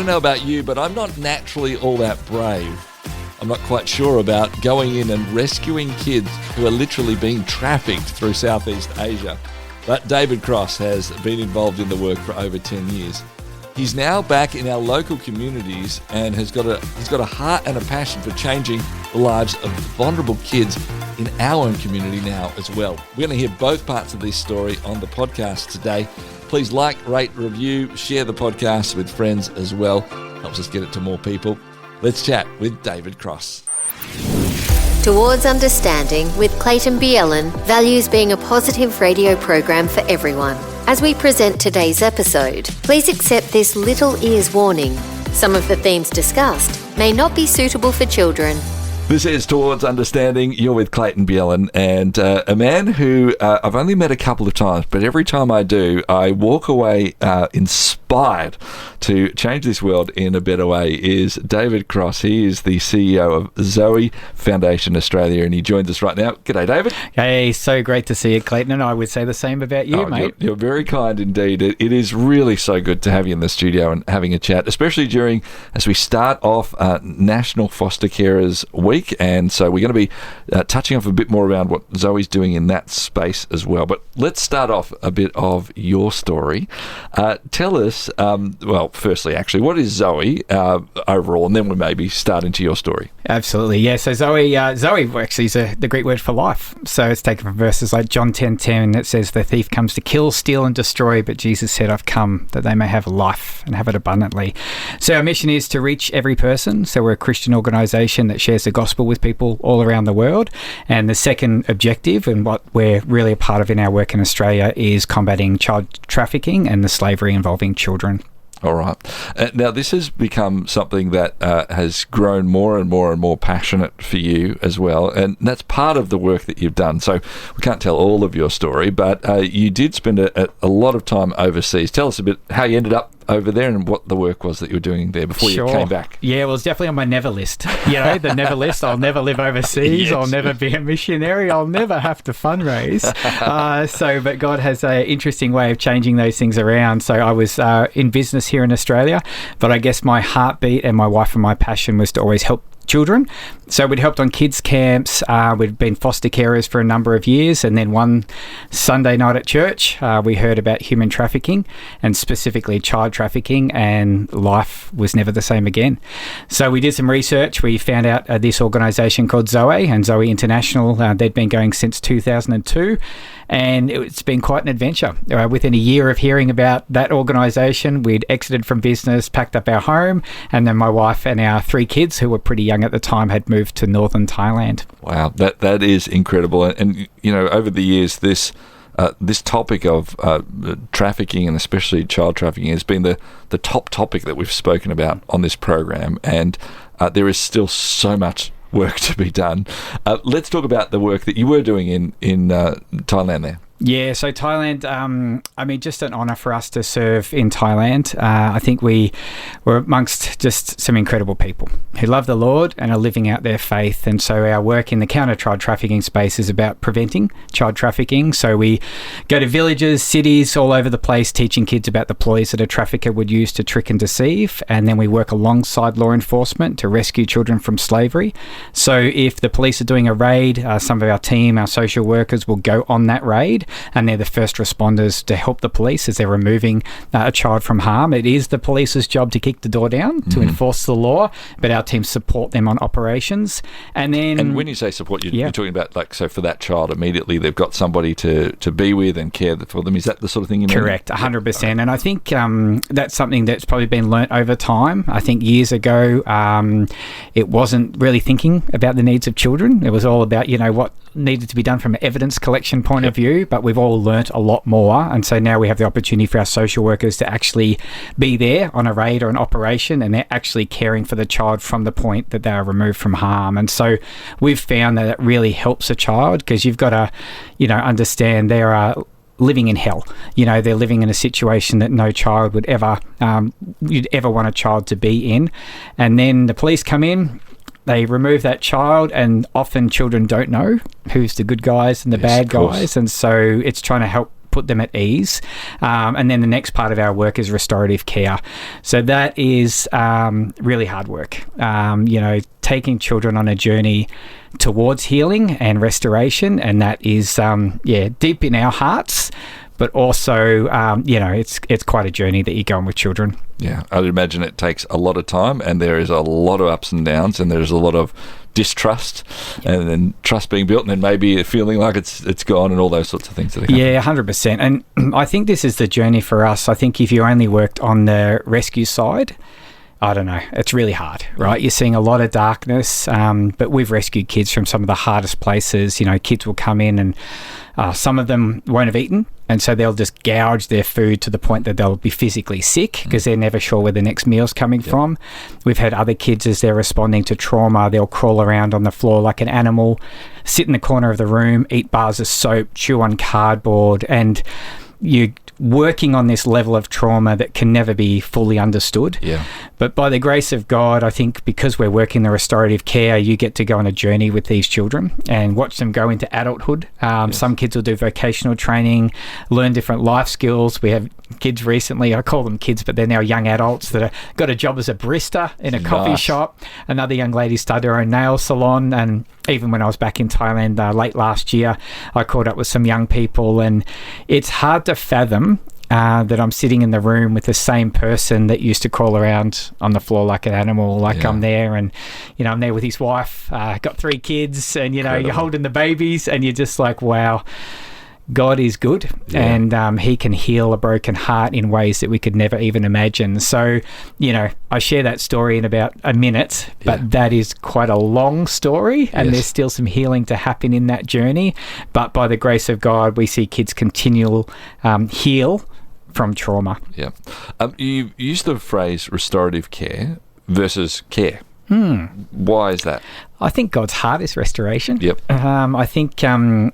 know about you, but I'm not naturally all that brave. I'm not quite sure about going in and rescuing kids who are literally being trafficked through Southeast Asia. But David Cross has been involved in the work for over 10 years. He's now back in our local communities and he's got a heart and a passion for changing the lives of vulnerable kids in our own community now as well. We're going to hear both parts of this story on the podcast today. Please like, rate, review, share the podcast with friends as well. Helps us get it to more people. Let's chat with David Cross. Towards Understanding with Clayton Bielen values being a positive radio program for everyone. As we present today's episode, please accept this little ears warning. Some of the themes discussed may not be suitable for children. This is Towards Understanding. You're with Clayton Bielen, and a man who I've only met a couple of times, but every time I do, I walk away inspired to change this world in a better way, is David Cross. He is the CEO of Zoe Foundation Australia, and he joins us right now. G'day, David. Hey, so great to see you, Clayton, and I would say the same about you, mate. You're very kind indeed. It is really so good to have you in the studio and having a chat, especially as we start off National Foster Carers Week. And so we're going to be touching off a bit more around what Zoe's doing in that space as well. But let's start off a bit of your story. Tell us, firstly, actually, what is Zoe overall, and then we'll maybe start into your story. Absolutely, yeah. So Zoe actually is the Greek word for life. So it's taken from verses like John 10:10 that says, "The thief comes to kill, steal and destroy, but Jesus said, I've come that they may have life and have it abundantly." So our mission is to reach every person. So we're a Christian organisation that shares the gospel with people all around the world. And the second objective, and what we're really a part of in our work in Australia, is combating child trafficking and the slavery involving children. All right. Now, this has become something that has grown more and more and more passionate for you as well, and that's part of the work that you've done. So we can't tell all of your story, but you did spend a lot of time overseas. Tell us a bit how you ended up over there and what the work was that you were doing there before you came back. Yeah, well, it's definitely on my never list. The never list. I'll never live overseas. Yes. I'll never be a missionary. I'll never have to fundraise. But God has an interesting way of changing those things around. So I was in business here in Australia, but I guess my heartbeat and my wife and my passion was to always help children. So we'd helped on kids camps. We'd been foster carers for a number of years, and then one Sunday night at church, we heard about human trafficking, and specifically child trafficking, and life was never the same again. So we did some research. We found out this organisation called Zoe, and Zoe International. They'd been going since 2002, and it's been quite an adventure. Within a year of hearing about that organisation, we'd exited from business, packed up our home, and then my wife and our 3 kids, who were pretty young at the time, had moved to northern Thailand. Wow, that is incredible. And over the years, this topic of trafficking, and especially child trafficking, has been the top topic that we've spoken about on this program, and there is still so much work to be done. Let's talk about the work that you were doing in Thailand there. Yeah, so Thailand, just an honour for us to serve in Thailand. I think we were amongst just some incredible people who love the Lord and are living out their faith. And so our work in the counter-child trafficking space is about preventing child trafficking. So we go to villages, cities, all over the place, teaching kids about the ploys that a trafficker would use to trick and deceive. And then we work alongside law enforcement to rescue children from slavery. So if the police are doing a raid, some of our team, our social workers, will go on that raid, and they're the first responders to help the police as they're removing a child from harm. It is the police's job to kick the door down, to enforce the law, but our team support them on operations. And when you say support, you're talking about, so for that child, immediately they've got somebody to be with and care for them. Is that the sort of thing you mean? Correct, 100%. And I think that's something that's probably been learnt over time. I think years ago, it wasn't really thinking about the needs of children. It was all about, what needed to be done from an evidence collection point of view, but we've all learnt a lot more, and so now we have the opportunity for our social workers to actually be there on a raid or an operation, and they're actually caring for the child from the point that they are removed from harm. And so we've found that it really helps a child, because you've got to understand they are living in hell. They're living in a situation that no child would ever you'd ever want a child to be in. And then the police come in, they remove that child, and often children don't know who's the good guys and the bad guys. And so it's trying to help put them at ease. And then the next part of our work is restorative care. So that is really hard work. Taking children on a journey towards healing and restoration, and that is deep in our hearts. But also, it's quite a journey that you go on with children. Yeah, I'd imagine it takes a lot of time, and there is a lot of ups and downs, and there's a lot of distrust, and then trust being built, and then maybe feeling like it's gone, and all those sorts of things that happen. Yeah, 100%. And I think this is the journey for us. I think if you only worked on the rescue side, I don't know, it's really hard, right? You're seeing a lot of darkness, but we've rescued kids from some of the hardest places. Kids will come in and some of them won't have eaten, and so they'll just gouge their food to the point that they'll be physically sick because they're never sure where the next meal's coming from. We've had other kids, as they're responding to trauma, they'll crawl around on the floor like an animal, sit in the corner of the room, eat bars of soap, chew on cardboard, and you're working on this level of trauma that can never be fully understood. Yeah. But by the grace of God, I think because we're working the restorative care, you get to go on a journey with these children and watch them go into adulthood. Some kids will do vocational training, learn different life skills. We have kids recently, I call them kids, but they're now young adults that have got a job as a barista in a coffee shop. Another young lady started her own nail salon. And even when I was back in Thailand late last year, I caught up with some young people, and it's hard to fathom that I'm sitting in the room with the same person that used to crawl around on the floor like an animal. I'm there, and I'm there with his wife, got 3 kids, and Incredible. You're holding the babies, and you're just like, wow, God is good, and he can heal a broken heart in ways that we could never even imagine. So, I share that story in about a minute, but that is quite a long story, and there's still some healing to happen in that journey. But by the grace of God, we see kids continual heal from trauma. Yeah. You used the phrase restorative care versus care. Why is that? I think God's heart is restoration. Yep. I think care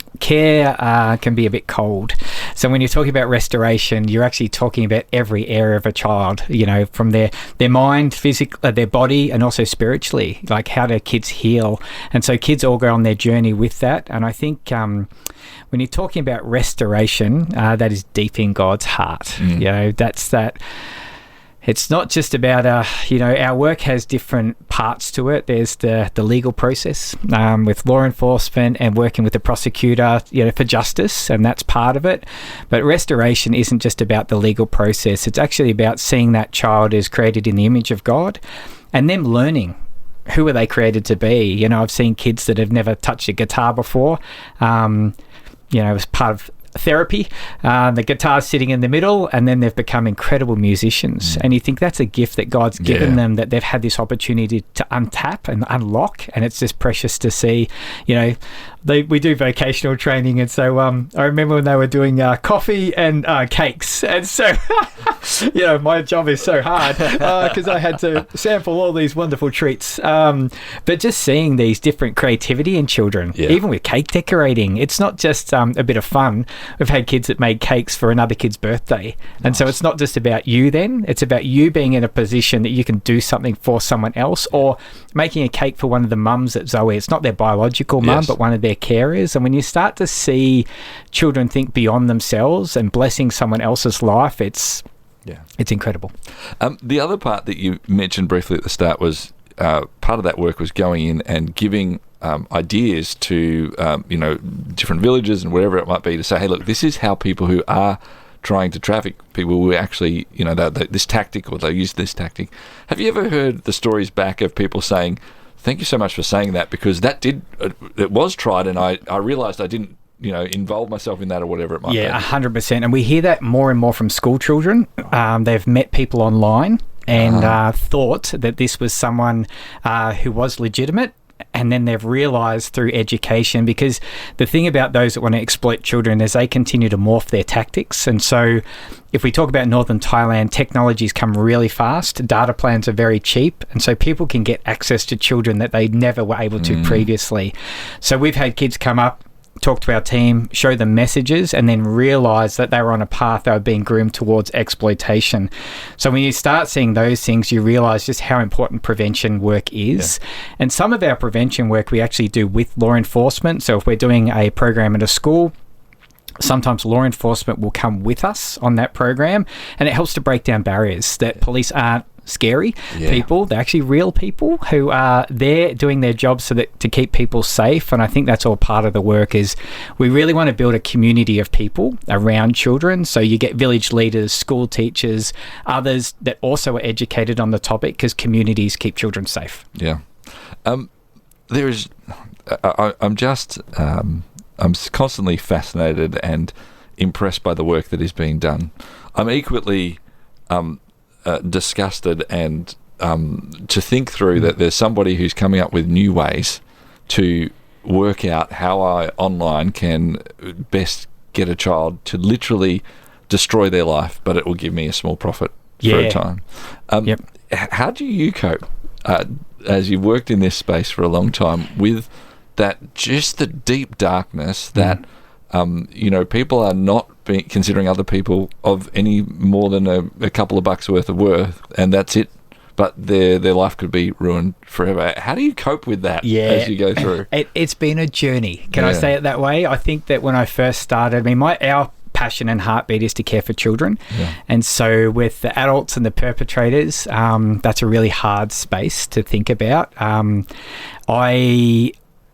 can be a bit cold. So when you're talking about restoration, you're actually talking about every area of a child, from their mind, their body, and also spiritually, like how do kids heal? And so kids all go on their journey with that. And I think when you're talking about restoration, that is deep in God's heart. That's that. It's not just about, our work has different parts to it. There's the legal process with law enforcement and working with the prosecutor, for justice, and that's part of it. But restoration isn't just about the legal process. It's actually about seeing that child is created in the image of God and them learning who are they created to be. I've seen kids that have never touched a guitar before, as part of therapy, the guitar's sitting in the middle, and then they've become incredible musicians. And you think that's a gift that God's given them, that they've had this opportunity to untap and unlock, and it's just precious to see. We do vocational training, and so I remember when they were doing coffee and cakes, and so my job is so hard because I had to sample all these wonderful treats, but just seeing these different creativity in children, even with cake decorating, it's not just a bit of fun. We've had kids that made cakes for another kid's birthday, and so it's not just about you then, it's about you being in a position that you can do something for someone else, or making a cake for one of the mums at Zoe. It's not their biological mum, but one of their carers. And when you start to see children think beyond themselves and blessing someone else's life, it's incredible. The other part that you mentioned briefly at the start was part of that work was going in and giving ideas to different villages and wherever it might be, to say, hey, look, this is how people who are trying to traffic people who actually, this tactic, or they use this tactic. Have you ever heard the stories back of people saying, thank you so much for saying that, because it was tried, and I realised I didn't, involve myself in that, or whatever it might be. Yeah, 100%. And we hear that more and more from school children. They've met people online and thought that this was someone who was legitimate, and then they've realised through education, because the thing about those that want to exploit children is they continue to morph their tactics. And so if we talk about northern Thailand, technologies come really fast, data plans are very cheap, and so people can get access to children that they never were able to previously. So we've had kids come up, talk to our team, show them messages, and then realise that they were on a path they were being groomed towards exploitation. So when you start seeing those things, you realise just how important prevention work is. And some of our prevention work we actually do with law enforcement. So if we're doing a program at a school, Sometimes law enforcement will come with us on that program, and it helps to break down barriers that police aren't scary people. They're actually real people who are there doing their job to keep people safe. And I think that's all part of the work. Is we really want to build a community of people around children. So you get village leaders, school teachers, others that also are educated on the topic, because communities keep children safe. Yeah. There is. I'm constantly fascinated and impressed by the work that is being done. I'm equally disgusted and to think through that there's somebody who's coming up with new ways to work out how I online can best get a child to literally destroy their life, but it will give me a small profit for a time. How do you cope, as you've worked in this space for a long time, with that, just the deep darkness that people are not considering other people of any more than a couple of bucks worth of worth, and that's it. But their life could be ruined forever. How do you cope with that as you go through? It's been a journey. Can I say it that way? I think that when I first started, our passion and heartbeat is to care for children. And so with the adults and the perpetrators, that's a really hard space to think about.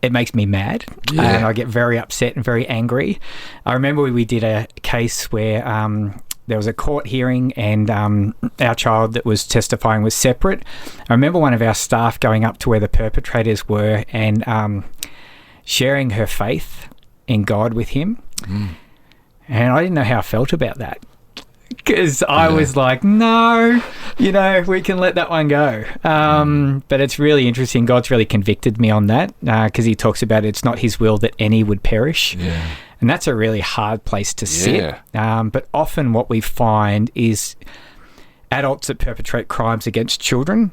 It makes me mad, and I get very upset and very angry. I remember we did a case where there was a court hearing, and our child that was testifying was separate. I remember one of our staff going up to where the perpetrators were and sharing her faith in God with him. And I didn't know how I felt about that, because I was like, no, we can let that one go. But it's really interesting. God's really convicted me on that, because he talks about it's not his will that any would perish. And that's a really hard place to sit. But often what we find is adults that perpetrate crimes against children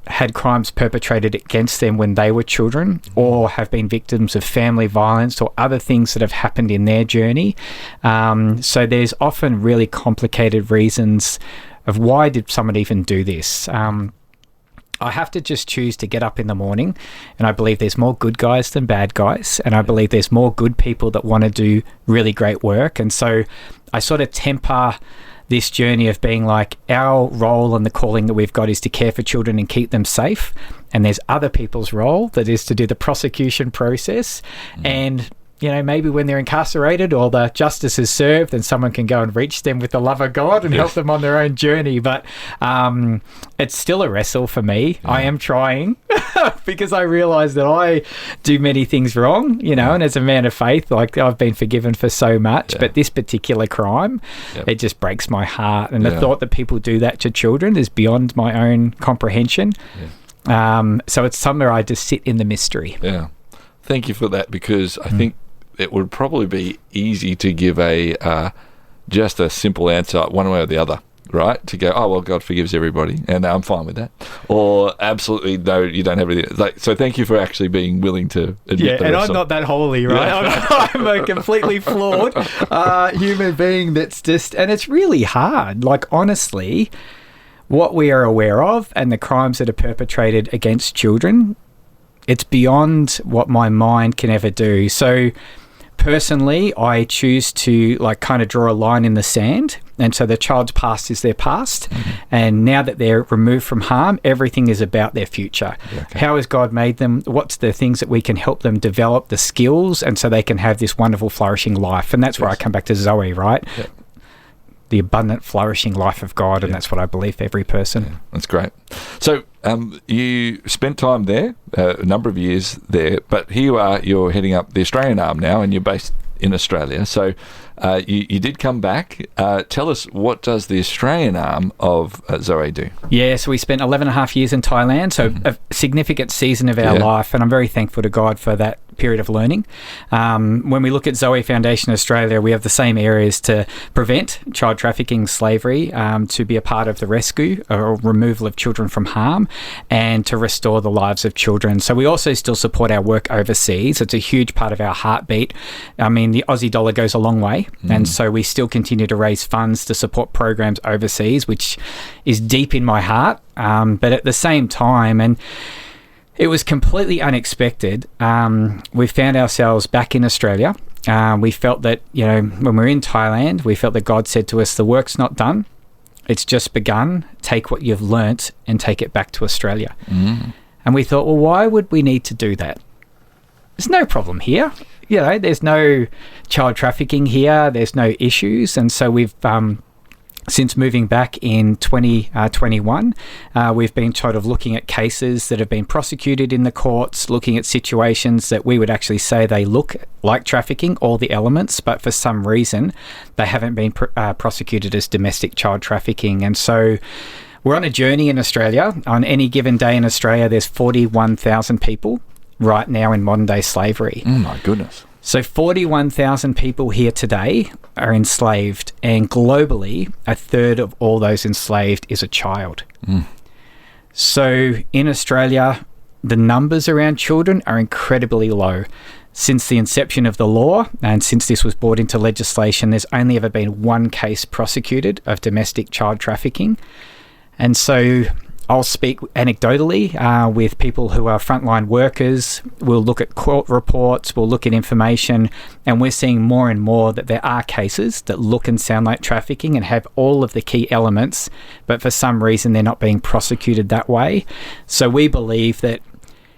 had crimes perpetrated against them when they were children, or have been victims of family violence or other things that have happened in their journey. So there's often really complicated reasons of why did someone even do this. I have to just choose to get up in the morning, and I believe there's more good guys than bad guys, and I believe there's more good people that want to do really great work. And so I sort of temper this journey of being like, our role and the calling that we've got is to care for children and keep them safe, and there's other people's role that is to do the prosecution process. And maybe when they're incarcerated or the justice is served, then someone can go and reach them with the love of God and help them on their own journey. But it's still a wrestle for me. I am trying because I realise that I do many things wrong, and as a man of faith, like, I've been forgiven for so much. But this particular crime, it just breaks my heart. And the thought that people do that to children is beyond my own comprehension. So it's somewhere I just sit in the mystery. Thank you for that, because I think it would probably be easy to give just a simple answer one way or the other, right? To go, oh, well, God forgives everybody, and I'm fine with that. Or absolutely, no, you don't have anything. So thank you for actually being willing to admit that. And I'm not that holy, right? I'm a completely flawed human being that's just, and it's really hard. Like, honestly, what we are aware of and the crimes that are perpetrated against children, it's beyond what my mind can ever do. So personally, I choose to kind of draw a line in the sand. And so the child's past is their past. And now that they're removed from harm, everything is about their future. How has God made them? What's the things that we can help them develop, the skills, and so they can have this wonderful, flourishing life? And that's where I come back to Zoe, right? The abundant, flourishing life of God, and that's what I believe for every person. That's great. So you spent time there, a number of years there, but here you are, you're heading up the Australian arm now, and you're based in Australia. So you did come back. Tell us, what does the Australian arm of Zoe do? So we spent 11 and a half years in Thailand, so a significant season of our life, and I'm very thankful to God for that period of learning. When we look at Zoe Foundation Australia, we have the same areas to prevent child trafficking, slavery, to be a part of the rescue or removal of children from harm, and to restore the lives of children. So we also still support our work overseas. It's a huge part of our heartbeat. I mean, the Aussie dollar goes a long way, and so we still continue to raise funds to support programs overseas, which is deep in my heart. But at the same time, and it was completely unexpected, we found ourselves back in Australia We felt that, when we were in Thailand, we felt that God said to us, the work's not done. It's just begun. Take what you've learnt and take it back to Australia. And we thought, well, why would we need to do that? There's no problem here. There's no child trafficking here. There's no issues. And so we've, since moving back in 2021, we've been sort of looking at cases that have been prosecuted in the courts, looking at situations that we would actually say they look like trafficking, all the elements, but for some reason they haven't been prosecuted as domestic child trafficking. And so we're on a journey in Australia. On any given day in Australia, there's 41,000 people right now in modern day slavery. Oh my goodness. So 41,000 people here today are enslaved, and globally, a third of all those enslaved is a child. So in Australia, the numbers around children are incredibly low. Since the inception of the law, and since this was brought into legislation, there's only ever been one case prosecuted of domestic child trafficking. And so I'll speak anecdotally with people who are frontline workers. We'll look at court reports, we'll look at information, and we're seeing more and more that there are cases that look and sound like trafficking and have all of the key elements, but for some reason they're not being prosecuted that way. So we believe that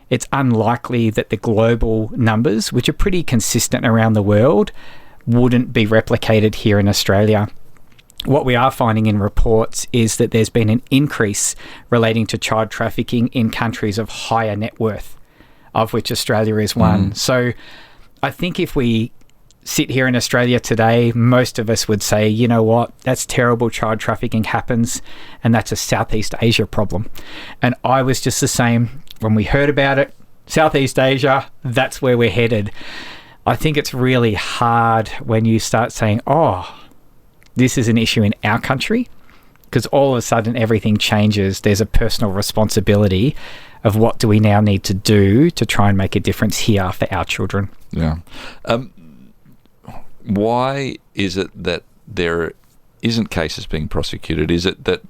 it's unlikely that the global numbers, which are pretty consistent around the world, wouldn't be replicated here in Australia. What we are finding in reports is that there's been an increase relating to child trafficking in countries of higher net worth, of which Australia is one. So I think if we sit here in Australia today, most of us would say, you know what, that's terrible, child trafficking happens, and that's a Southeast Asia problem. And I was just the same when we heard about it. Southeast Asia, that's where we're headed. I think it's really hard when you start saying, this is an issue in our country, because all of a sudden everything changes. There's a personal responsibility of what do we now need to do to try and make a difference here for our children. Yeah. Why is it that there isn't cases being prosecuted? Is it that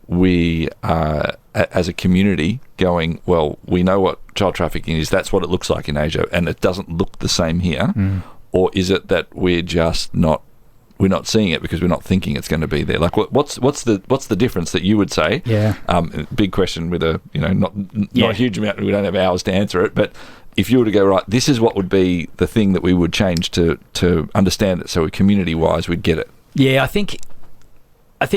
we are, as a community, going, well, we know what child trafficking is, that's what it looks like in Asia, and it doesn't look the same here? Or is it that we're just not seeing it because we're not thinking it's going to be there? Like, what's the difference that you would say? Yeah. Big question with a not a huge amount. We don't have hours to answer it, but if you were to go, right, this is what would be the thing that we would change to understand it, so community wise we'd get it. Yeah, I think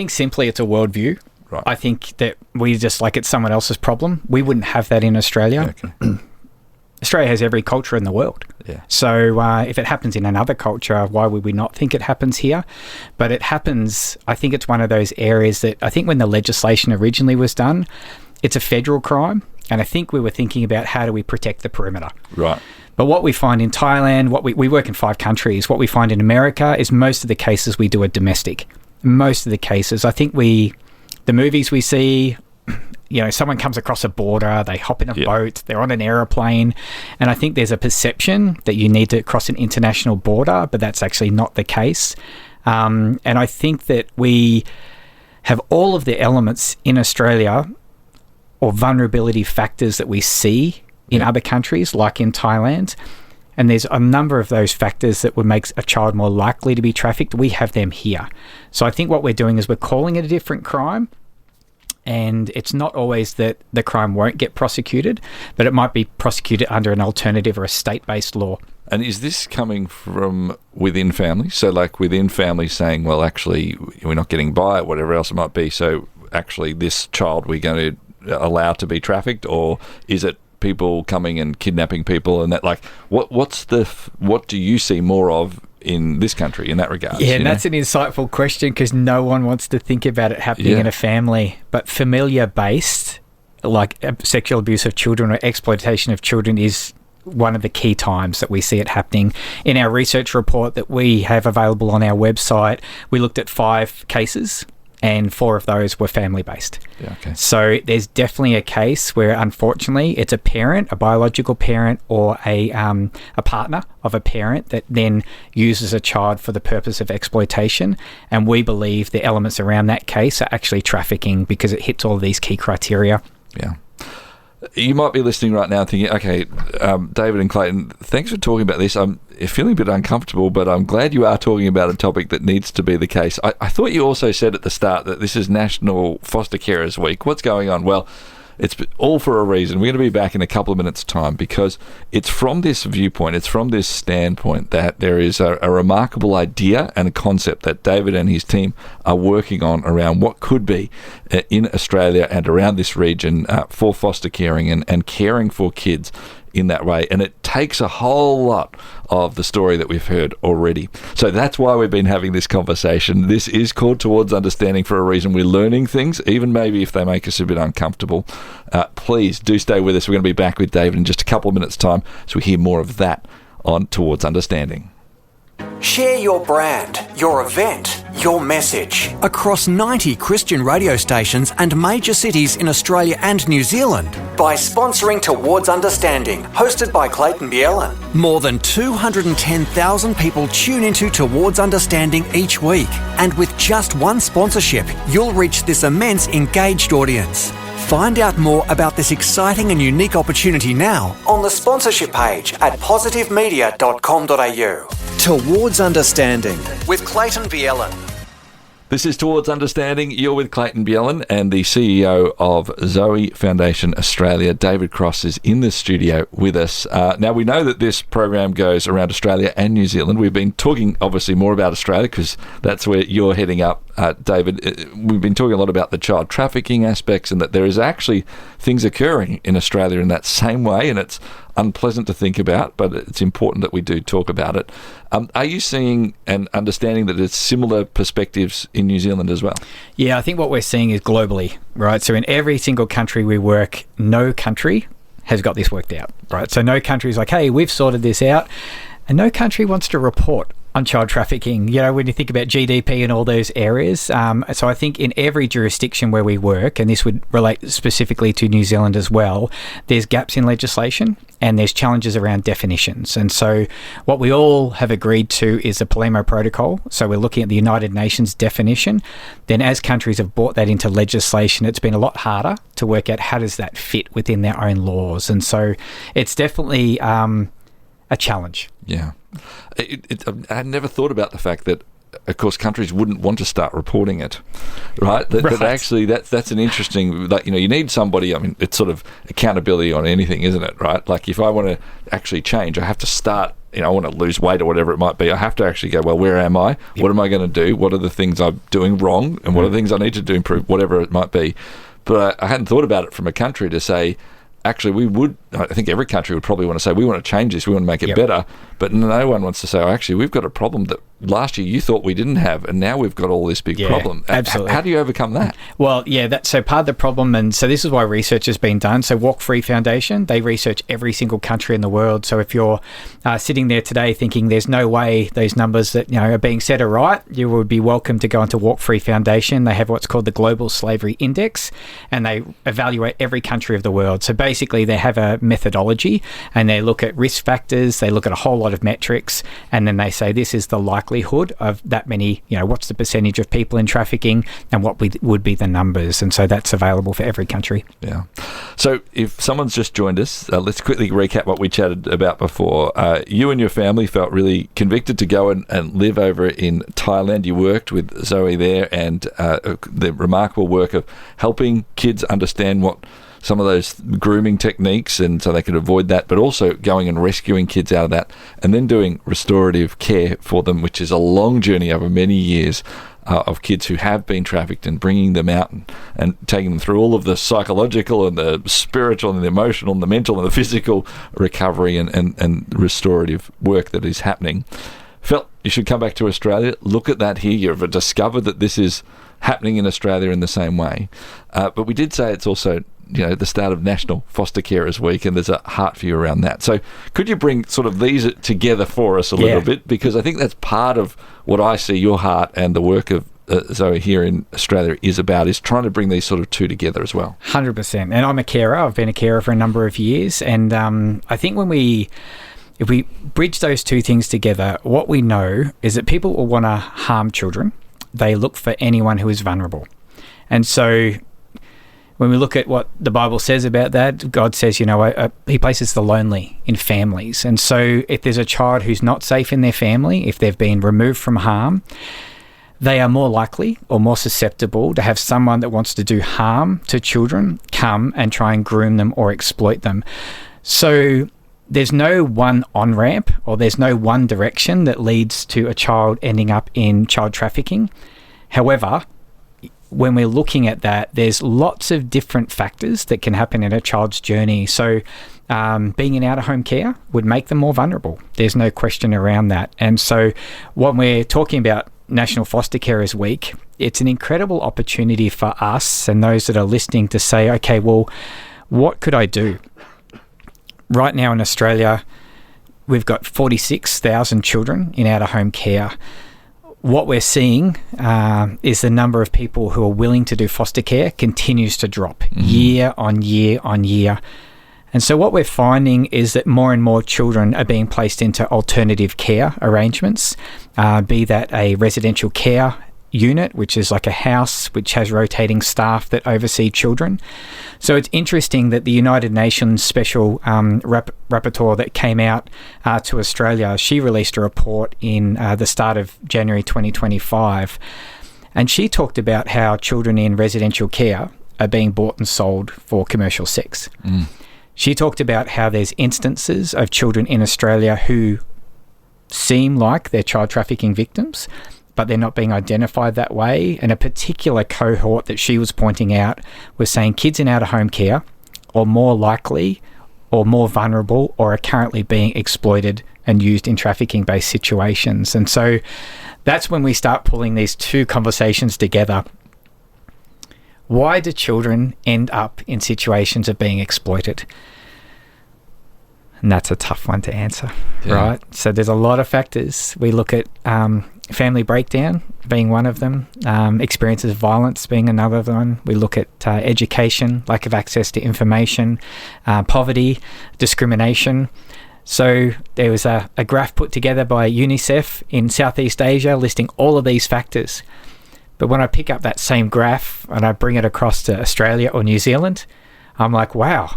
simply it's a worldview. Right. I think that we just like it's someone else's problem. We wouldn't have that in Australia. Okay. Australia has every culture in the world. Yeah. So if it happens in another culture, why would we not think it happens here? But it happens, I think it's one of those areas that I think when the legislation originally was done, it's a federal crime. And I think we were thinking about how do we protect the perimeter. Right. But what we find in Thailand, we work in 5 countries, what we find in America is most of the cases we do are domestic. Most of the cases. I think the movies we see, someone comes across a border, they hop in a boat, they're on an aeroplane, and I think there's a perception that you need to cross an international border, but that's actually not the case. And I think that we have all of the elements in Australia or vulnerability factors that we see in other countries, like in Thailand, and there's a number of those factors that would make a child more likely to be trafficked. We have them here. So I think what we're doing is we're calling it a different crime. And it's not always that the crime won't get prosecuted, but it might be prosecuted under an alternative or a state-based law. And is this coming from within families? So like within families saying, well, actually, we're not getting by it, whatever else it might be, so actually this child we're going to allow to be trafficked? Or is it people coming and kidnapping people and that? Like, what do you see more of in this country in that regard? Yeah, and that's an insightful question because no one wants to think about it happening in a family. But familiar-based, like sexual abuse of children or exploitation of children, is one of the key times that we see it happening. In our research report that we have available on our website, we looked at 5 cases, and 4 of those were family-based. Yeah, okay. So there's definitely a case where, unfortunately, it's a parent, a biological parent, or a partner of a parent that then uses a child for the purpose of exploitation. And we believe the elements around that case are actually trafficking because it hits all of these key criteria. Yeah. You might be listening right now thinking, okay, David and Clayton, thanks for talking about this. I'm feeling a bit uncomfortable, but I'm glad you are talking about a topic that needs to be the case. I thought you also said at the start that this is National Foster Carers Week. What's going on? Well, it's all for a reason. We're going to be back in a couple of minutes' time because it's from this viewpoint, it's from this standpoint that there is a remarkable idea and a concept that David and his team are working on around what could be in Australia and around this region for foster caring and caring for kids in that way. And it takes a whole lot of the story that we've heard already. So that's why we've been having this conversation. This is called Towards Understanding for a reason. We're learning things, even maybe if they make us a bit uncomfortable. Please do stay with us. We're going to be back with David in just a couple of minutes' time so we hear more of that on Towards Understanding. Share your brand, your event, your message across 90 Christian radio stations and major cities in Australia and New Zealand by sponsoring Towards Understanding, hosted by Clayton Bielan. More than 210,000 people tune into Towards Understanding each week, and with just one sponsorship, you'll reach this immense engaged audience. Find out more about this exciting and unique opportunity now on the sponsorship page at positivemedia.com.au. Towards Understanding with Clayton Bielan. This is Towards Understanding. You're with Clayton Bielan, and the CEO of Zoe Foundation Australia, David Cross, is in the studio with us. Now, we know that this program goes around Australia and New Zealand. We've been talking, obviously, more about Australia because that's where you're heading up, David. We've been talking a lot about the child trafficking aspects and that there is actually things occurring in Australia in that same way, and it's unpleasant to think about, but it's important that we do talk about it. Are you seeing and understanding that there's similar perspectives in New Zealand as well? Yeah, I think what we're seeing is globally, right? So in every single country we work, no country has got this worked out, right? So no country is like, hey, we've sorted this out. And no country wants to report on child trafficking, you know, when you think about GDP and all those areas. So I think in every jurisdiction where we work, and this would relate specifically to New Zealand as well, there's gaps in legislation and there's challenges around definitions. And so what we all have agreed to is a Palermo Protocol. So we're looking at the United Nations definition. Then as countries have brought that into legislation, it's been a lot harder to work out how does that fit within their own laws. And so it's definitely a challenge. Yeah. I had never thought about the fact that, of course, countries wouldn't want to start reporting it, right? That actually, that's an interesting, like, you know, you need somebody, I mean, it's sort of accountability on anything, isn't it, right? Like, if I want to actually change, I have to start, you know, I want to lose weight or whatever it might be. I have to actually go, well, where am I? Yep. What am I going to do? What are the things I'm doing wrong? And what are the things I need to do to improve, whatever it might be. But I hadn't thought about it from a country to say, actually, we would, I think every country would probably want to say, we want to change this, we want to make it better. But no one wants to say, oh, actually, we've got a problem that last year you thought we didn't have, and now we've got all this big problem. Absolutely. How do you overcome that? Well, yeah, that's so part of the problem, and so this is why research has been done. So Walk Free Foundation, they research every single country in the world. So if you're sitting there today thinking there's no way those numbers that, you know, are being said are right, you would be welcome to go into Walk Free Foundation. They have what's called the Global Slavery Index, and they evaluate every country of the world. So basically, they have a methodology, and they look at risk factors, they look at a whole lot of metrics, and then they say this is the likelihood of that many, you know, what's the percentage of people in trafficking and what would be the numbers. And so that's available for every country. Yeah. So if someone's just joined us, let's quickly recap what we chatted about before. You and your family felt really convicted to go and live over in Thailand. You worked with Zoe there, and the remarkable work of helping kids understand what some of those grooming techniques, and so they could avoid that, but also going and rescuing kids out of that, and then doing restorative care for them, which is a long journey over many years of kids who have been trafficked, and bringing them out and taking them through all of the psychological and the spiritual and the emotional and the mental and the physical recovery and restorative work that is happening. Felt you should come back to Australia, look at that here. You've discovered that this is happening in Australia in the same way. But we did say it's also, you know, the start of National Foster Carers Week, and there's a heart for you around that. So could you bring sort of these together for us a little bit? Because I think that's part of what I see your heart and the work of Zoe here in Australia is about, is trying to bring these sort of two together as well. 100%. And I'm a carer. I've been a carer for a number of years. And I think if we bridge those two things together, what we know is that people will want to harm children. They look for anyone who is vulnerable. And so when we look at what the Bible says about that, God says, he places the lonely in families. And so if there's a child who's not safe in their family, if they've been removed from harm, they are more likely or more susceptible to have someone that wants to do harm to children come and try and groom them or exploit them. So there's no one on-ramp, or there's no one direction that leads to a child ending up in child trafficking. However, when we're looking at that, there's lots of different factors that can happen in a child's journey. So being in out-of-home care would make them more vulnerable. There's no question around that. And so when we're talking about National Foster Carers Week, it's an incredible opportunity for us and those that are listening to say, okay, well, what could I do? Right now in Australia, we've got 46,000 children in out-of-home care. What we're seeing is the number of people who are willing to do foster care continues to drop year on year on year. And so what we're finding is that more and more children are being placed into alternative care arrangements, be that a residential care unit, which is like a house which has rotating staff that oversee children. So it's interesting that the United Nations Special Rapporteur that came out to Australia, she released a report in the start of January 2025, and she talked about how children in residential care are being bought and sold for commercial sex. She talked about how there's instances of children in Australia who seem like they're child trafficking victims, but they're not being identified that way. And a particular cohort that she was pointing out was saying kids in out-of-home care are more likely or more vulnerable or are currently being exploited and used in trafficking-based situations. And so that's when we start pulling these two conversations together. Why do children end up in situations of being exploited? And that's a tough one to answer, right? So there's a lot of factors. We look at family breakdown being one of them, experiences of violence being another one. We look at education, lack of access to information, poverty, discrimination. So there was a graph put together by UNICEF in Southeast Asia listing all of these factors. But when I pick up that same graph and I bring it across to Australia or New Zealand, I'm like, wow,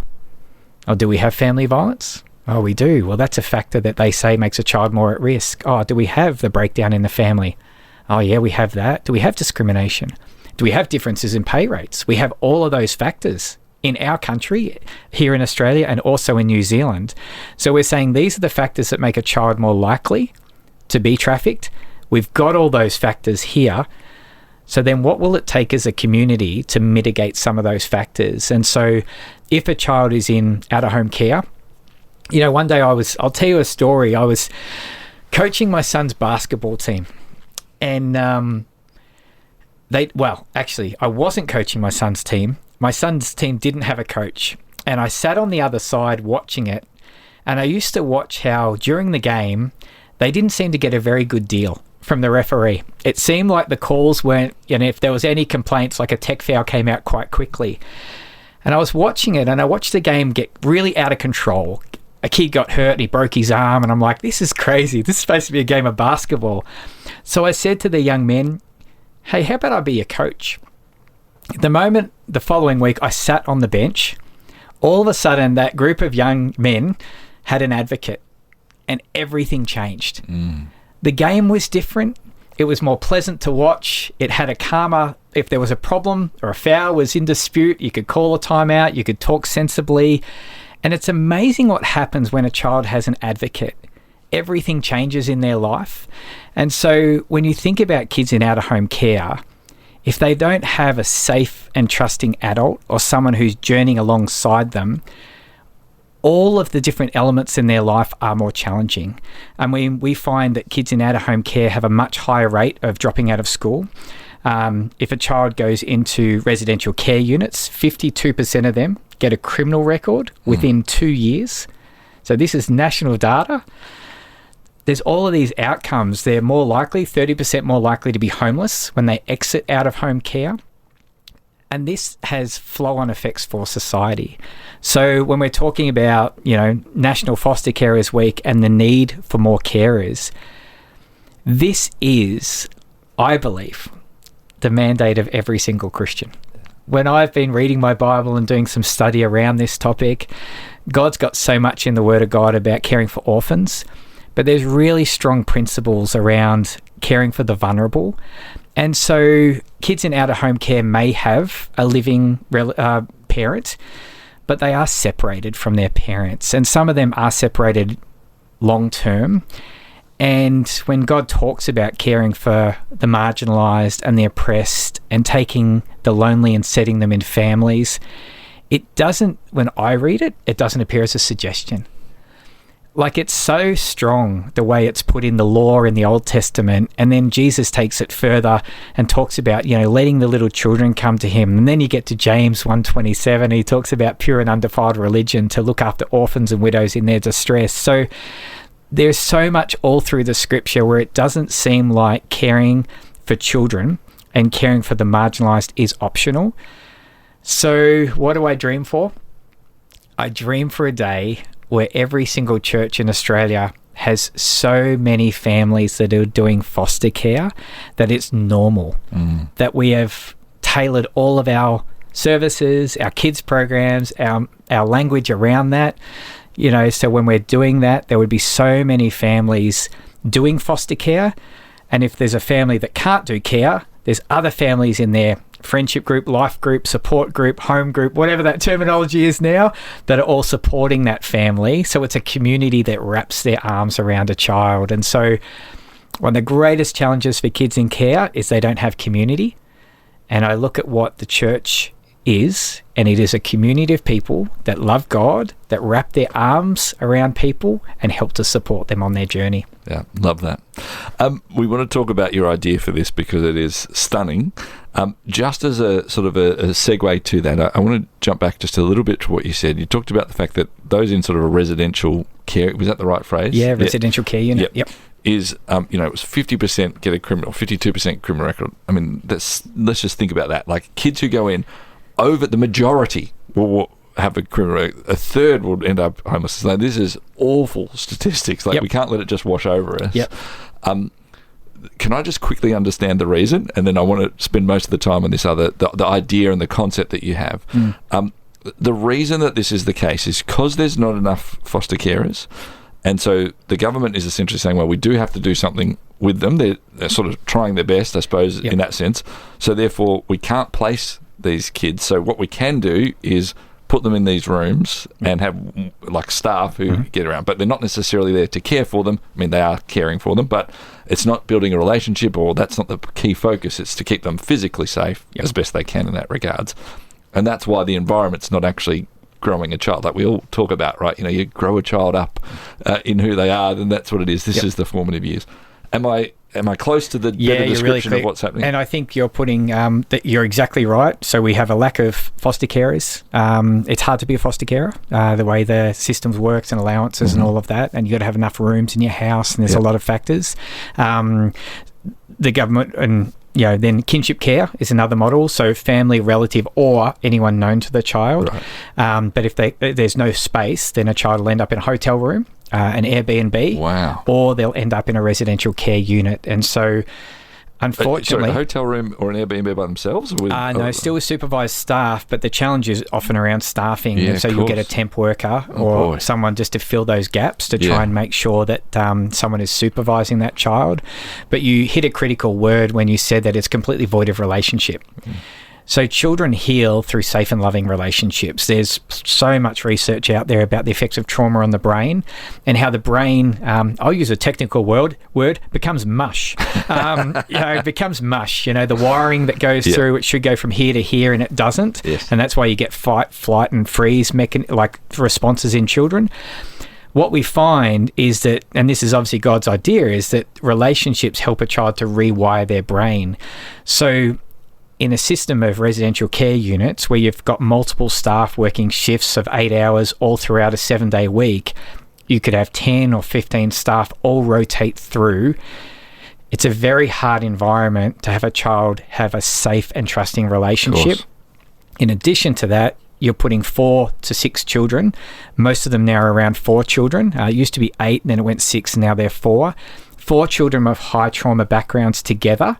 oh, do we have family violence? Oh, we do. Well, that's a factor that they say makes a child more at risk. Oh, do we have the breakdown in the family? Oh, yeah, we have that. Do we have discrimination? Do we have differences in pay rates? We have all of those factors in our country, here in Australia and also in New Zealand. So we're saying these are the factors that make a child more likely to be trafficked. We've got all those factors here. So then what will it take as a community to mitigate some of those factors? And so if a child is in out-of-home care, one day I'll tell you a story. I was coaching my son's basketball team, and I wasn't coaching my son's team. My son's team didn't have a coach, and I sat on the other side watching it, and I used to watch how during the game they didn't seem to get a very good deal from the referee. It seemed like the calls weren't, if there was any complaints, like a tech foul came out quite quickly. And I was watching it, and I watched the game get really out of control. A kid got hurt and he broke his arm, and I'm like, this is crazy. This is supposed to be a game of basketball. So I said to the young men, hey, how about I be your coach? The following week, I sat on the bench. All of a sudden, that group of young men had an advocate, and everything changed. The game was different. It was more pleasant to watch. It had a calmer, if there was a problem or a foul was in dispute, you could call a timeout, you could talk sensibly. And it's amazing what happens when a child has an advocate. Everything changes in their life. And so when you think about kids in out-of-home care, if they don't have a safe and trusting adult or someone who's journeying alongside them, all of the different elements in their life are more challenging. And we find that kids in out-of-home care have a much higher rate of dropping out of school. If a child goes into residential care units, 52% of them get a criminal record within 2 years. So this is national data. There's all of these outcomes. They're more likely, 30% more likely to be homeless when they exit out of home care. And this has flow-on effects for society. So when we're talking about, National Foster Carers Week and the need for more carers, this is, I believe, the mandate of every single Christian. when I've been reading my Bible and doing some study around this topic, God's got so much in the Word of God about caring for orphans, but there's really strong principles around caring for the vulnerable. And so kids in out-of-home care may have a living parent, but they are separated from their parents. And some of them are separated long-term. And when God talks about caring for the marginalised and the oppressed and taking the lonely and setting them in families, it doesn't, when I read it, it doesn't appear as a suggestion. Like, it's so strong the way it's put in the law in the Old Testament, and then Jesus takes it further and talks about, letting the little children come to him. And then you get to James 1:27, he talks about pure and undefiled religion to look after orphans and widows in their distress. So there's so much all through the scripture where it doesn't seem like caring for children and caring for the marginalised is optional. So what do I dream for? I dream for a day where every single church in Australia has so many families that are doing foster care that it's normal, that we have tailored all of our services, our kids programs, our language around that. So when we're doing that, there would be so many families doing foster care. And if there's a family that can't do care, there's other families in there, friendship group, life group, support group, home group, whatever that terminology is now, that are all supporting that family. So it's a community that wraps their arms around a child. And so one of the greatest challenges for kids in care is they don't have community. And I look at what the church is, and it is a community of people that love God, that wrap their arms around people and help to support them on their journey. Yeah, love that. We want to talk about your idea for this because it is stunning. Just as a sort of a segue to that, I want to jump back just a little bit to what you said. You talked about the fact that those in sort of a residential care, was that the right phrase? Yeah, residential care unit. Yep. Is, it was 50% get a criminal, 52% criminal record. I mean, let's just think about that. Like, kids who go in, over the majority will have a criminal record. A third will end up homeless. Like, this is awful statistics. Like, we can't let it just wash over us. Yep. Can I just quickly understand the reason? And then I want to spend most of the time on this the idea and the concept that you have. The reason that this is the case is because there's not enough foster carers. And so the government is essentially saying, well, we do have to do something with them. They're sort of trying their best, I suppose, in that sense. So therefore, we can't place these kids. So what we can do is put them in these rooms and have like staff who get around, but they're not necessarily there to care for them. I mean, they are caring for them, but it's not building a relationship, or that's not the key focus. It's to keep them physically safe as best they can in that regards. And that's why the environment's not actually growing a child. Like we all talk about, right? You grow a child up in who they are, then that's what it is. This is the formative years. Am I close to the better description of what's happening? And I think you're putting that you're exactly right. So we have a lack of foster carers. It's hard to be a foster carer, the way the systems works and allowances and all of that. And you got to have enough rooms in your house, and there's a lot of factors. The government and then kinship care is another model. So family, relative, or anyone known to the child. Right. But if there's no space, then a child will end up in a hotel room, an Airbnb, or they'll end up in a residential care unit. And so, unfortunately, a hotel room or an Airbnb by themselves? Or with, no, still with supervised staff, but the challenge is often around staffing. And so you'll get a temp worker or someone just to fill those gaps to try and make sure that someone is supervising that child. But you hit a critical word when you said that it's completely void of relationship. So children heal through safe and loving relationships. There's so much research out there about the effects of trauma on the brain and how the brain, I'll use a technical word, becomes mush. It becomes mush. The wiring that goes through, it should go from here to here and it doesn't. Yes. And that's why you get fight, flight and freeze responses in children. What we find is that, and this is obviously God's idea, is that relationships help a child to rewire their brain. So in a system of residential care units where you've got multiple staff working shifts of 8 hours all throughout a 7-day week, you could have 10 or 15 staff all rotate through. It's a very hard environment to have a child have a safe and trusting relationship. In addition to that, you're putting 4 to 6 children. Most of them now are around 4 children. It used to be 8, and then it went 6, and now they're 4. 4 children of high trauma backgrounds together.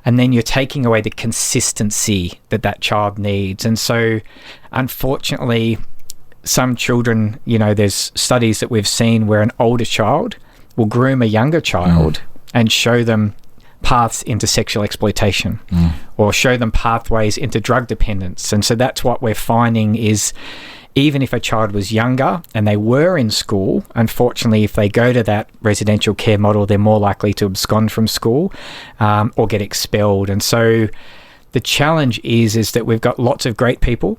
and then you're taking away the consistency that child needs. And so, unfortunately, some children, there's studies that we've seen where an older child will groom a younger child and show them paths into sexual exploitation or show them pathways into drug dependence. And so that's what we're finding is, even if a child was younger and they were in school, unfortunately, if they go to that residential care model, they're more likely to abscond from school or get expelled. And so the challenge is that we've got lots of great people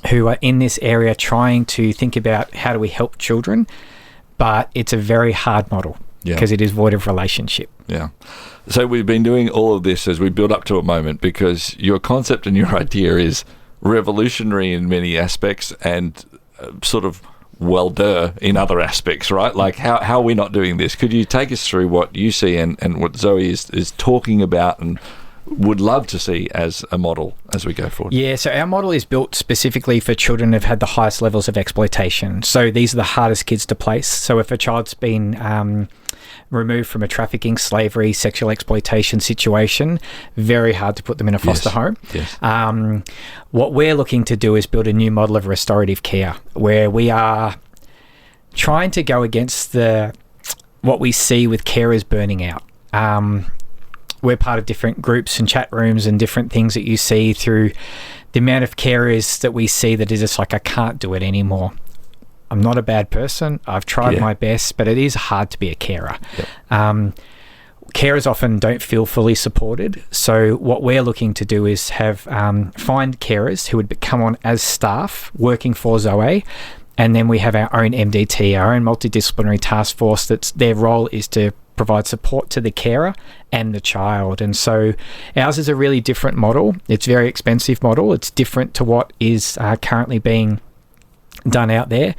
who are in this area trying to think about how do we help children, but it's a very hard model because it is void of relationship. Yeah. So we've been doing all of this as we build up to a moment because your concept and your idea is revolutionary in many aspects and sort of in other aspects, right? Like how are we not doing this? Could you take us through what you see and what Zoe is talking about and would love to see as a model as we go forward? Yeah, so our model is built specifically for children who've had the highest levels of exploitation. So these are the hardest kids to place. So if a child's been removed from a trafficking, slavery, sexual exploitation situation, very hard to put them in a foster home. Yes. What we're looking to do is build a new model of restorative care where we are trying to go against what we see with carers burning out. We're part of different groups and chat rooms and different things that you see through the amount of carers that we see that is just like, I can't do it anymore. I'm not a bad person. I've tried my best, but it is hard to be a carer. Yep. Carers often don't feel fully supported. So what we're looking to do is have find carers who would come on as staff working for Zoe. And then we have our own MDT, our own multidisciplinary task force. Their role is to provide support to the carer and the child. And so ours is a really different model. It's a very expensive model. It's different to what is currently being done out there.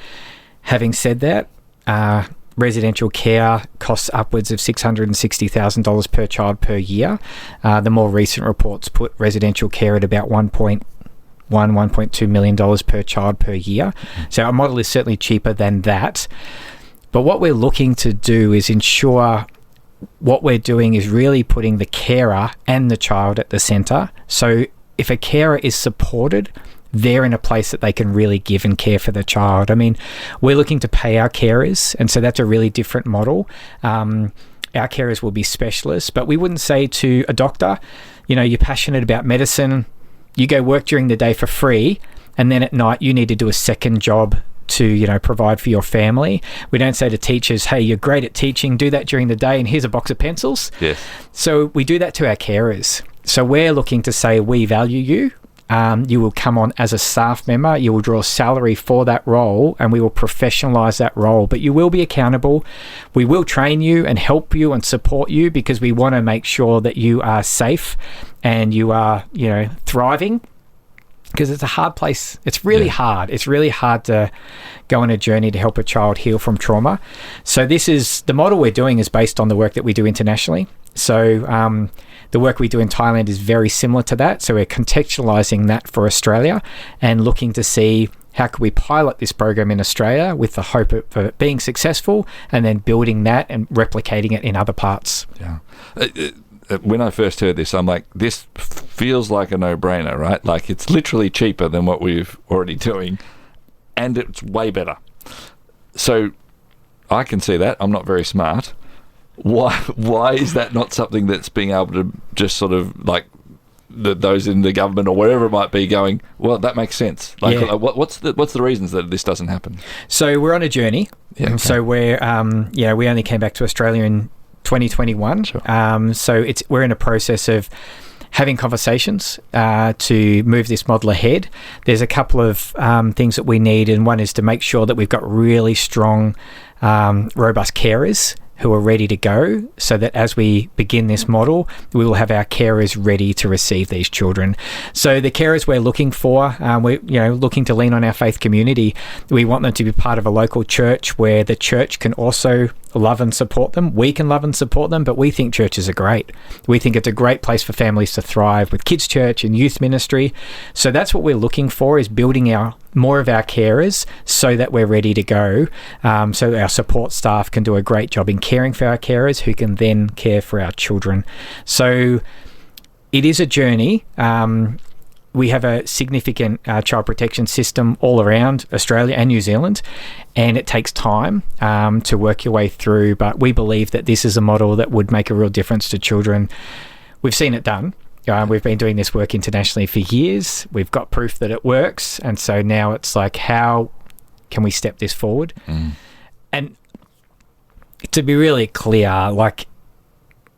Having said that, residential care costs upwards of $660,000 per child per year. The more recent reports put residential care at about $1.2 million per child per year. So our model is certainly cheaper than that. But what we're looking to do is ensure what we're doing is really putting the carer and the child at the centre. So if a carer is supported, they're in a place that they can really give and care for the child. I mean, we're looking to pay our carers, and so that's a really different model. Our carers will be specialists, but we wouldn't say to a doctor, you're passionate about medicine, you go work during the day for free, and then at night you need to do a second job to provide for your family. We don't say to teachers, hey, you're great at teaching, do that during the day and here's a box of pencils. Yes. So we do that to our carers. So we're looking to say we value you. You will come on as a staff member, you will draw a salary for that role, and we will professionalise that role, but you will be accountable. We will train you and help you and support you because we want to make sure that you are safe and you are thriving, because it's a hard place. It's really hard. It's really hard to go on a journey to help a child heal from trauma. So the model we're doing is based on the work that we do internationally. So the work we do in Thailand is very similar to that. So we're contextualising that for Australia and looking to see how can we pilot this program in Australia with the hope of it being successful and then building that and replicating it in other parts. Yeah. When I first heard this, I'm like, this feels like a no-brainer, right? Like it's literally cheaper than what we've already doing and it's way better. So I can see that. I'm not very smart. Why is that not something that's being able to just sort of like those in the government or wherever it might be going, well, that makes sense. Like, what's the reasons that this doesn't happen? So we're on a journey. Yeah, okay. So we're, we only came back to Australia in 2021. Sure. So we're in a process of having conversations to move this model ahead. There's a couple of things that we need, and one is to make sure that we've got really strong, robust carers who are ready to go, so that as we begin this model, we will have our carers ready to receive these children. So the carers we're looking for, we're looking to lean on our faith community. We want them to be part of a local church where the church can also love and support them. We can love and support them, but we think churches are great. We think it's a great place for families to thrive with kids' church and youth ministry. So that's what we're looking for, is building more of our carers so that we're ready to go. So our support staff can do a great job in caring for our carers, who can then care for our children. So it is a journey. We have a significant child protection system all around Australia and New Zealand, and it takes time to work your way through, but we believe that this is a model that would make a real difference to children. We've seen it done. We've been doing this work internationally for years. We've got proof that it works, and so now it's like, how can we step this forward? And to be really clear, like,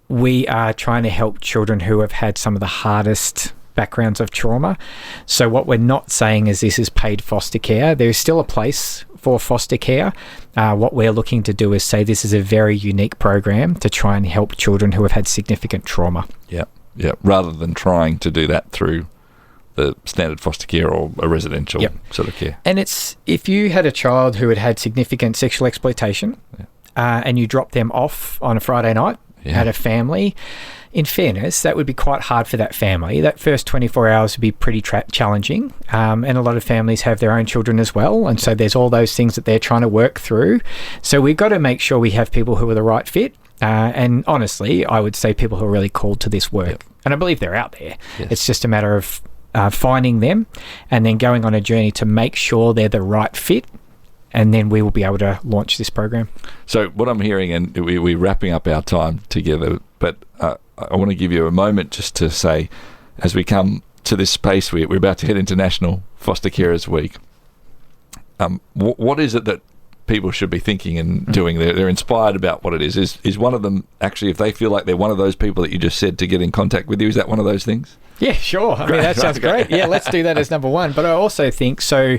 we are trying to help children who have had some of the hardest backgrounds of trauma. So what we're not saying is this is paid foster care. There is still a place for foster care. What we're looking to do is say this is a very unique program to try and help children who have had significant trauma. Yeah, rather than trying to do that through the standard foster care or a residential sort of care. And it's, if you had a child who had had significant sexual exploitation and you dropped them off on a Friday night at a family, in fairness, that would be quite hard for that family. That first 24 hours would be pretty challenging. And a lot of families have their own children as well. And so there's all those things that they're trying to work through. So we've got to make sure we have people who are the right fit. And honestly, I would say people who are really called to this work. And I believe they're out there. It's just a matter of finding them and then going on a journey to make sure they're the right fit. And then we will be able to launch this program. So what I'm hearing, and we're wrapping up our time together, but I want to give you a moment just to say, as we come to this space, we're about to head into National Foster Carers Week. What is it that people should be thinking and doing? They're inspired about what it is. Is one of them, actually, if they feel like they're one of those people that you just said, to get in contact with you, is that one of those things? Yeah, sure. I mean, that sounds great. Yeah, let's do that as number one. But I also think, so,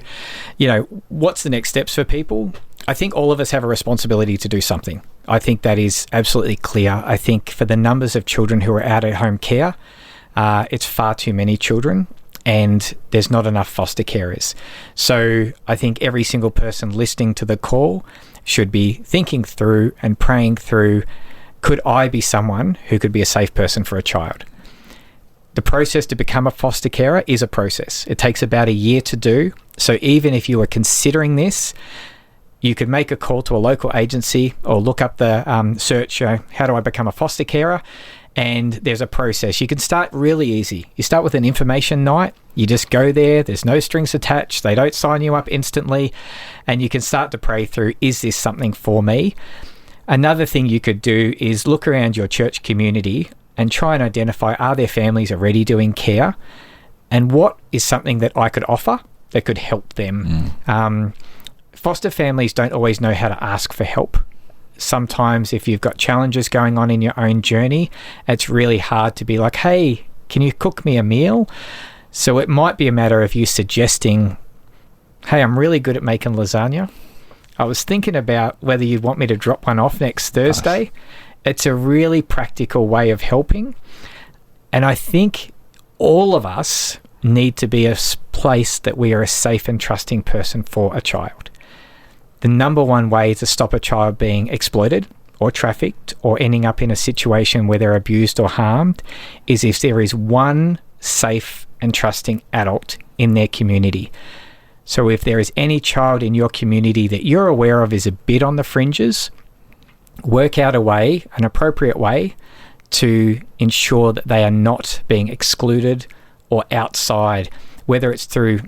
what's the next steps for people? I think all of us have a responsibility to do something. I think that is absolutely clear. I think for the numbers of children who are out at home care, it's far too many children, and there's not enough foster carers. So I think every single person listening to the call should be thinking through and praying through, could I be someone who could be a safe person for a child? The process to become a foster carer is a process. It takes about a year to do. So even if you are considering this, you could make a call to a local agency or look up the search, how do I become a foster carer? And there's a process. You can start really easy. You start with an information night. You just go there. There's no strings attached. They don't sign you up instantly. And you can start to pray through, is this something for me? Another thing you could do is look around your church community and try and identify, are there families already doing care? And what is something that I could offer that could help them? Foster families don't always know how to ask for help. Sometimes if you've got challenges going on in your own journey, it's really hard to be like, hey, can you cook me a meal? So it might be a matter of you suggesting, hey, I'm really good at making lasagna. I was thinking about whether you'd want me to drop one off next Thursday. It's a really practical way of helping. And I think all of us need to be a place that we are a safe and trusting person for a child. The number one way to stop a child being exploited or trafficked or ending up in a situation where they're abused or harmed is if there is one safe and trusting adult in their community. So if there is any child in your community that you're aware of is a bit on the fringes, work out a way, an appropriate way, to ensure that they are not being excluded or outside, whether it's through,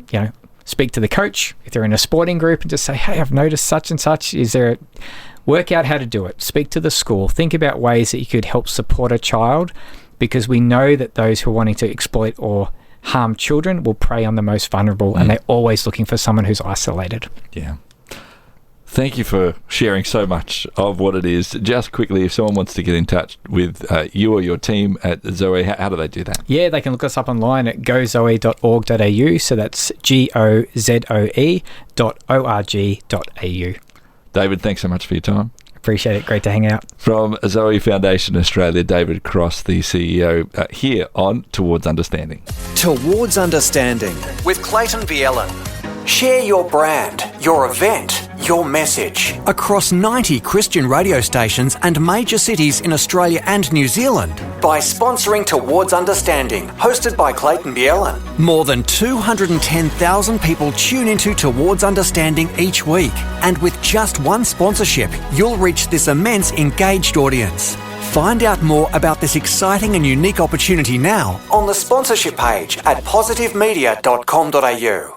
speak to the coach, if they're in a sporting group, and just say, hey, I've noticed such and such. Work out how to do it. Speak to the school. Think about ways that you could help support a child, because we know that those who are wanting to exploit or harm children will prey on the most vulnerable, and they're always looking for someone who's isolated. Yeah. Thank you for sharing so much of what it is. Just quickly, if someone wants to get in touch with you or your team at Zoe, how do they do that? Yeah, they can look us up online at gozoe.org.au. So that's gozoe.org.au. David, thanks so much for your time. Appreciate it. Great to hang out. From Zoe Foundation Australia, David Cross, the CEO, here on Towards Understanding. Towards Understanding with Clayton Bielan. Share your brand, your event, your message. Across 90 Christian radio stations and major cities in Australia and New Zealand. By sponsoring Towards Understanding, hosted by Clayton Bielen. More than 210,000 people tune into Towards Understanding each week. And with just one sponsorship, you'll reach this immense engaged audience. Find out more about this exciting and unique opportunity now on the sponsorship page at positivemedia.com.au.